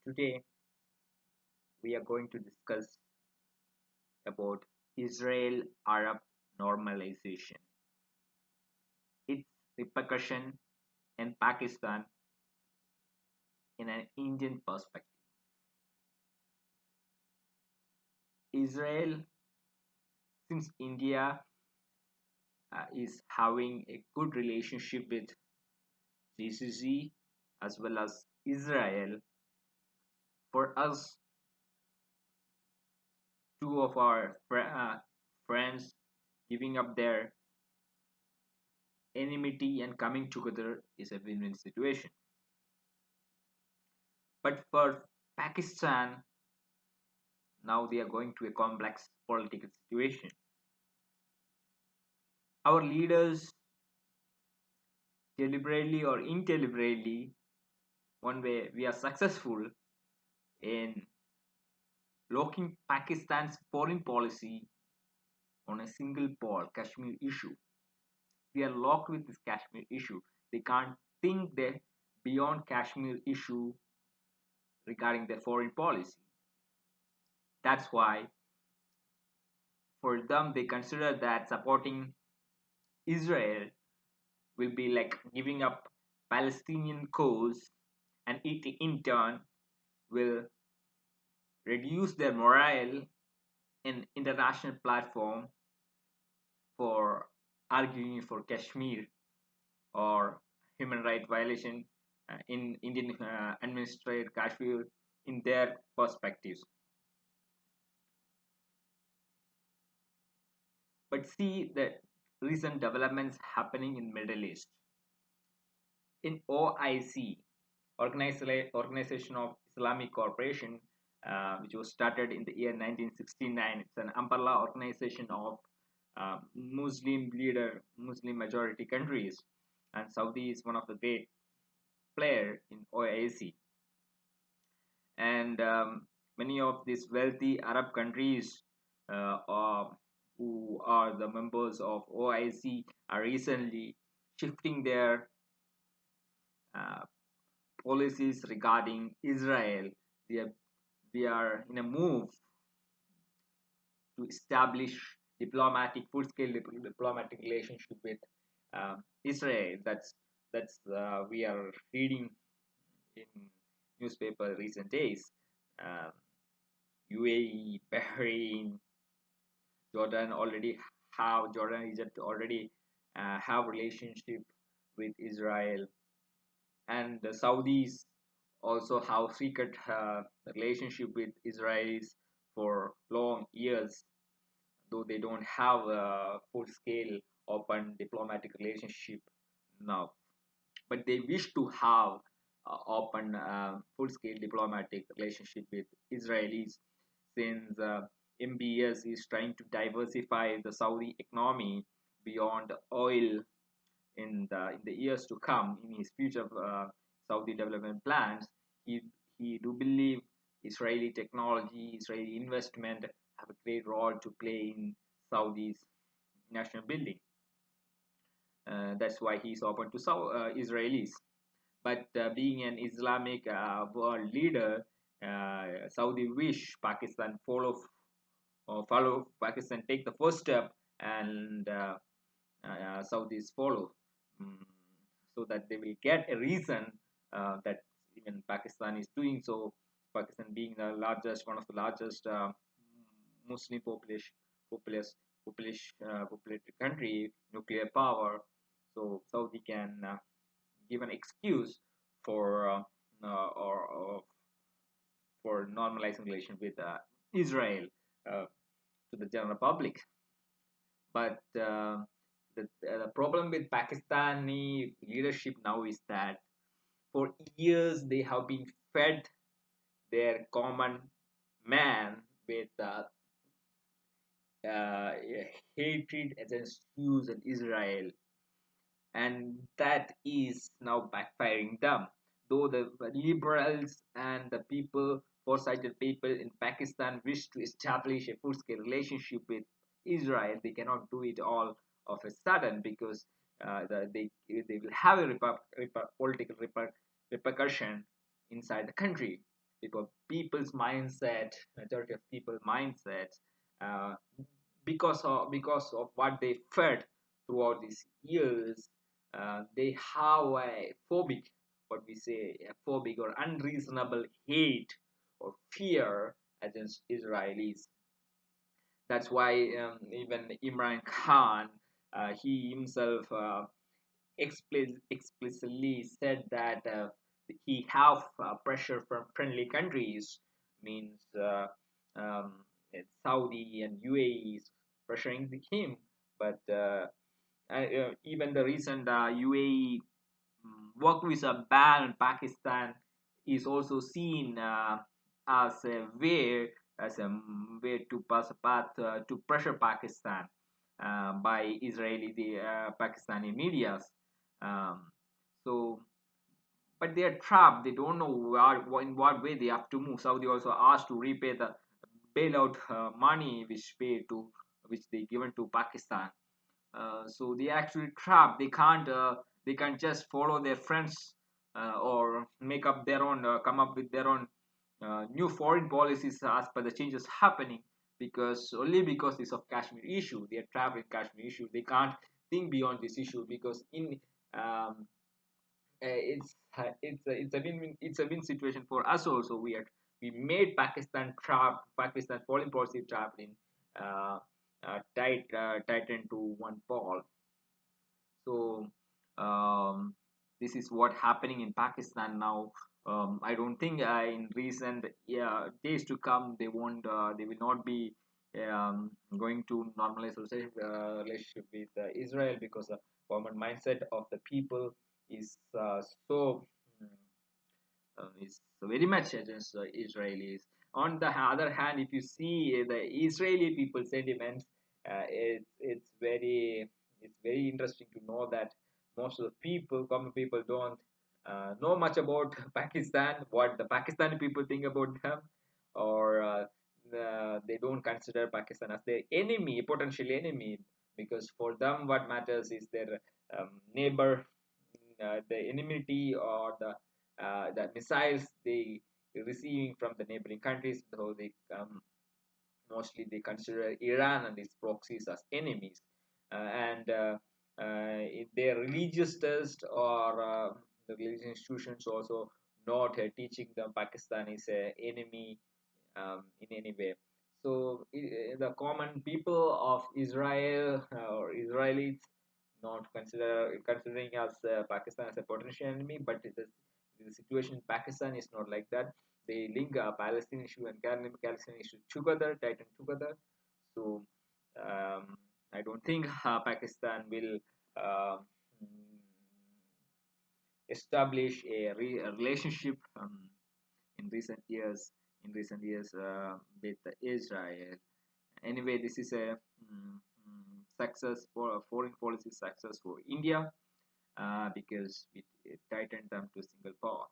Today we are going to discuss about Israel-Arab normalization, its repercussion in Pakistan in an Indian perspective. Israel, since India is having a good relationship with GCC as well as Israel, for us, two of our friends giving up their enmity and coming together is a win-win situation. But for Pakistan, now they are going to a complex political situation. Our leaders, deliberately or indeliberately, one way we are successful in locking Pakistan's foreign policy on a single pole, Kashmir issue. We are locked with this Kashmir issue. They can't think they beyond Kashmir issue regarding their foreign policy. That's why for them they consider that supporting Israel will be like giving up Palestinian cause, and it in turn will reduce their morale in international platform for arguing for Kashmir or human right violation in Indian administrated Kashmir in their perspectives. But see the recent developments happening in Middle East. In OIC, Organization of Islamic Cooperation, which was started in the year 1969. It's an umbrella organization of Muslim majority countries, and Saudi is one of the great player in OIC. And many of these wealthy Arab countries who are the members of OIC are recently shifting their uh, policies regarding Israel. They are, they are in a move to establish full-scale diplomatic relationship with Israel. That's we are reading in newspaper recent days. Um, UAE, Bahrain, Jordan, Egypt already have relationship with Israel, and the Saudis also have secret relationship with Israelis for long years, though they don't have a full-scale open diplomatic relationship now. But they wish to have open full-scale diplomatic relationship with Israelis, since MBS is trying to diversify the Saudi economy beyond oil in the years to come. In his future Saudi development plans, he he do believe Israeli technology, Israeli investment have a great role to play in Saudi's national building. That's why he's open to Israelis. But being an Islamic world leader, Saudi wish Pakistan follow Pakistan take the first step, and Saudis follow, mm, so that they will get a reason that even Pakistan is doing so. Pakistan being the largest, one of the largest Muslim populated country, nuclear power, so Saudi can give an excuse for for normalizing relation with Israel to the general public. But the problem with Pakistani leadership now is that for years they have been fed their common man with uh, hatred against Jews and Israel, and that is now backfiring them. Though the liberals and the foresighted people in Pakistan wish to establish a full-scale relationship with Israel, they cannot do it all of a sudden, because they will have a political repercussion inside the country, because people's mindset, majority of people mindsets, uh, because of what they fed throughout these years, they have a phobic, what we say, a phobic or unreasonable hate or fear against Israelis. That's why even Imran Khan, he himself explicitly said that he have pressure from friendly countries, means um, Saudi and UAE is pressuring him, but even the recent UAE work visa ban on Pakistan is also seen as a way to pass a path to pressure Pakistan by Israeli the Pakistani medias. Um, so, but they are trapped. They don't know in what way they have to move. Saudi also asked to repay the bailout money which they given to Pakistan. So they actually trapped. They can't just follow their friends or make up their own, come up with their own new foreign policies as per the changes happening, because only because this of Kashmir issue. They are trapped in Kashmir issue. They can't think beyond this issue, because in it's a win situation for us also. We made Pakistan trapped, Pakistan foreign policy trapped in tightened to one pole. So this is what happening in Pakistan now. I don't think in recent days to come they will not be going to normalize relationship with Israel, because the common mindset of the people is so mm, is very much against Israelis. On the other hand, if you see the Israeli people sentiments, it's very interesting to know that most of the people, common people, don't know much about Pakistan, what the Pakistani people think about them, or they don't consider Pakistan as their enemy, potential enemy, because for them what matters is their neighbor, the enmity or the missiles they receiving from the neighboring countries. So they mostly they consider Iran and its proxies as enemies, and if their religious test or the religious institutions also not teaching them Pakistan is an enemy in any way. So the common people of Israel or Israelis not considering as Pakistan as a potential enemy, but the situation in Pakistan is not like that. They link Palestine issue and Palestine issue together, tighten together. So I don't think Pakistan will uh, establish a relationship in recent years. With Israel. Anyway, this is a success for a foreign policy success for India because it tightened them to single power.